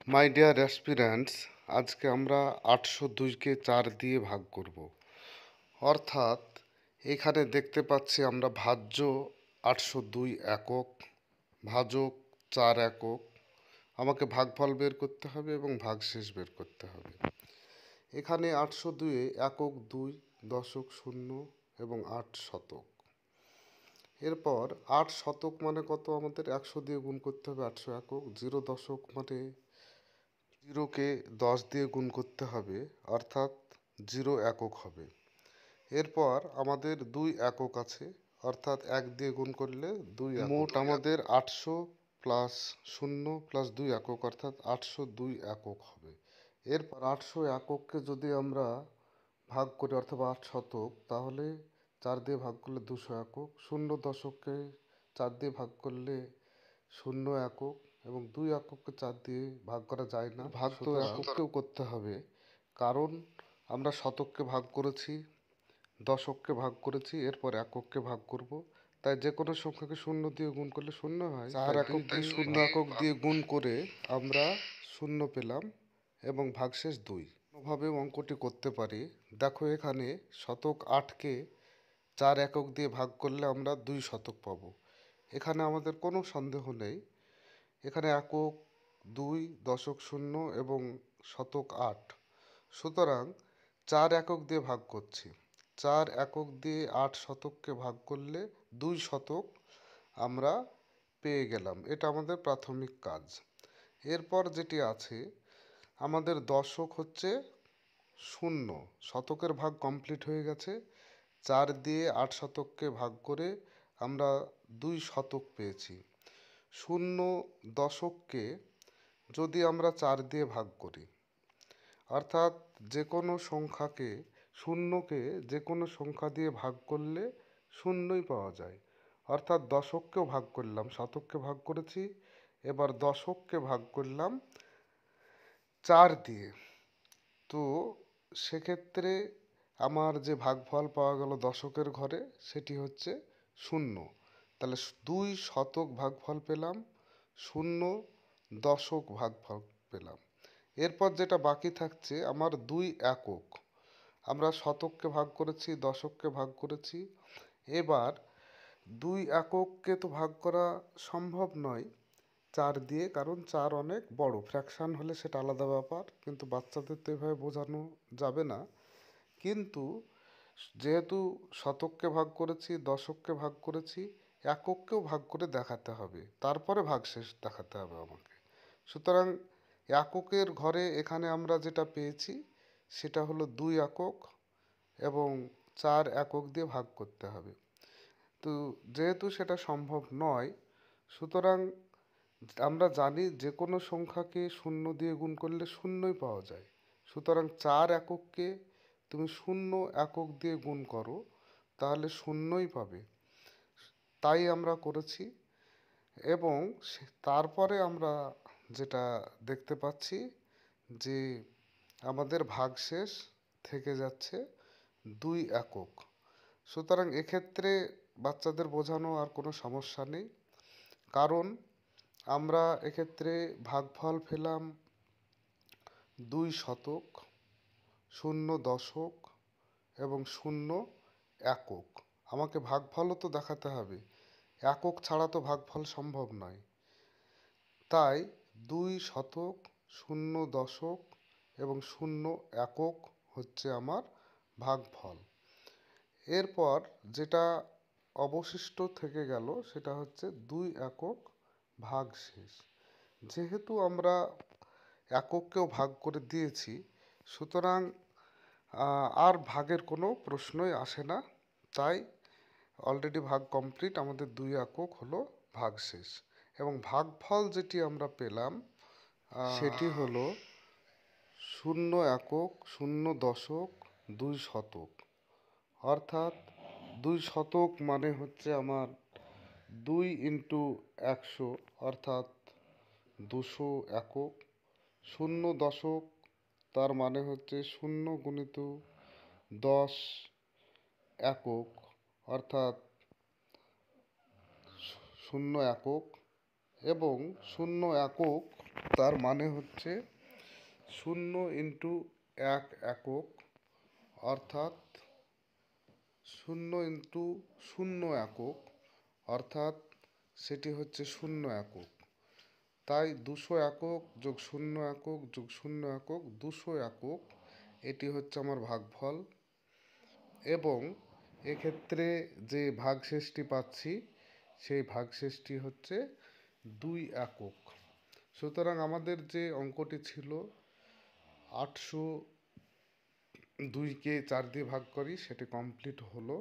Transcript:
My dear aspirants, আজকে আমরা 802কে 4 দিয়ে ভাগ করব। অর্থাৎ এখানে দেখতে পাচ্ছি আমরা ভাজ্য 802 একক, ভাজক 4 একক। আমাকে ভাগফল বের করতে হবে এবং ভাগশেষ বের করতে হবে। এখানে 802-এ একক 2, দশক 0 এবং 8 শতক। এরপর 8 শতক মানে কত? আমাদের 100 দিয়ে গুণ করতে হবে 800 একক। 0 দশক মানে 0কে 10 দিয়ে গুণ করতে হবে, অর্থাৎ 0 একক হবে। এরপর আমাদের 2 একক আছে, অর্থাৎ 1 দিয়ে গুণ করলে 2 একক। মোট আমাদের 800 প্লাস 0 প্লাস 2 একক, অর্থাৎ 802 একক হবে। এরপর 800 একককে যদি আমরা ভাগ করি, অর্থাৎ 8 শতক, তাহলে 4 দিয়ে ভাগ করলে 200 একক। 0 দশককে 4 দিয়ে ভাগ করলে 0 একক, এবং 2 একককে 4 দিয়ে ভাগ করা যায় না। ভাগ তো একককেও করতে হবে, কারণ আমরা শতককে ভাগ করেছি, দশককে ভাগ করেছি, এরপর একককে ভাগ করব। তাই যে কোনো সংখ্যাকে 0 দিয়ে গুণ করলে 0 হয়। 4 একককে 0 একক দিয়ে গুণ করে আমরা 0 পেলাম এবং ভাগশেষ 2। কোনোভাবেও অঙ্কটি করতে পারি। দেখো, এখানে শতক 8কে 4 একক দিয়ে ভাগ করলে আমরা 2 শতক পাবো। এখানে আমাদের কোনো সন্দেহ নেই। এখানে একক 2, দশক 0 এবং শতক 8। সুতরাং 4 একক দিয়ে ভাগ করছি। 4 একক দিয়ে 8 শতককে ভাগ করলে 2 শতক আমরা পেয়ে গেলাম। এটা আমাদের প্রাথমিক কাজ। এরপর যেটি আছে, আমাদের দশক হচ্ছে 0। শতকের ভাগ কমপ্লিট হয়ে গেছে। 4 দিয়ে 8 শতককে ভাগ করে আমরা 2 শতক পেয়েছি। 0 দশককে যদি আমরা 4 দিয়ে ভাগ করি, অর্থাৎ যে কোনো সংখ্যাকে, শূন্যকে যে কোনো সংখ্যা দিয়ে ভাগ করলে শূন্যই পাওয়া যায়। অর্থাৎ দশককেও ভাগ করলাম, শতককে ভাগ করেছি, এবার দশককে ভাগ করলাম 4 দিয়ে। তো সেক্ষেত্রে আমার যে ভাগফল পাওয়া গেল দশকের ঘরে, সেটি হচ্ছে 0। তাহলে 2 শতক ভাগফল পেলাম, 0 দশক ভাগফল পেলাম। এরপর যেটা বাকি থাকছে আমার 2 একক। আমরা শতককে ভাগ করেছি, দশককে ভাগ করেছি। এবার 2 একককে তো ভাগ করা সম্ভব নয় 4 দিয়ে, কারণ 4 অনেক বড়। ফ্র্যাকশান হলে সেটা আলাদা ব্যাপার, কিন্তু বাচ্চাদের তো এভাবে বোঝানো যাবে না। কিন্তু যেহেতু শতককে ভাগ করেছি, দশককে ভাগ করেছি, একককেও ভাগ করে দেখাতে হবে, তারপরে ভাগশেষ দেখাতে হবে আমাকে। সুতরাং এককের ঘরে এখানে আমরা যেটা পেয়েছি সেটা হলো 2 একক এবং 4 একক দিয়ে ভাগ করতে হবে। তো যেহেতু সেটা সম্ভব নয়, সুতরাং আমরা জানি যে কোনো সংখ্যাকে 0 দিয়ে গুণ করলে শূন্যই পাওয়া যায়। সুতরাং 4 একককে তুমি 0 একক দিয়ে গুণ করো, তাহলে শূন্যই পাবে। তাই আমরা করেছি। এবং তারপরে আমরা যেটা দেখতে পাচ্ছি যে আমাদের ভাগশেষ থেকে যাচ্ছে 2 একক। সুতরাং এক্ষেত্রে বাচ্চাদের বোঝানো আর কোনো সমস্যা নেই, কারণ আমরা এক্ষেত্রে ভাগফল পেলাম 2 শতক, 0 দশক এবং 0 একক। আমাকে ভাগফলও তো দেখাতে হবে, একক ছাড়া তো ভাগফল সম্ভব নয়। তাই 2 শতক, 0 দশক এবং 0 একক হচ্ছে আমার ভাগফল। এরপর যেটা অবশিষ্ট থেকে গেল সেটা হচ্ছে 2 একক ভাগশেষ। যেহেতু আমরা একককেও ভাগ করে দিয়েছি, সুতরাং আর ভাগের কোনো প্রশ্নই আসে না। তাই অলরেডি ভাগ কমপ্লিট, আমাদের 2 একক হলো ভাগশেষ। এবং ভাগফল যেটি আমরা পেলাম সেটি হলো 0 একক, 0 দশক, 2 শতক। অর্থাৎ 2 শতক মানে হচ্ছে আমার 2 ইন্টু 100, অর্থাৎ 200 একক। 0 দশক তার মানে হচ্ছে 0 গুণিত 10 একক, অর্থাৎ 0 একক। এবং 0 একক তার মানে হচ্ছে 0 × 1 একক, অর্থাৎ 0 × 0 একক, অর্থাৎ সেটি হচ্ছে 0 একক। তাই 200 একক যোগ 0 একক যোগ 0 একক 200 একক, এটি হচ্ছে আমার ভাগফল। এবং এক্ষেত্রে যে ভাগশেষটি পাচ্ছি সেই ভাগশেষটি হচ্ছে 2 একক। সুতরাং আমাদের যে অঙ্কটি ছিল 802কে 4 দিয়ে ভাগ করি, সেটি কমপ্লিট হলো।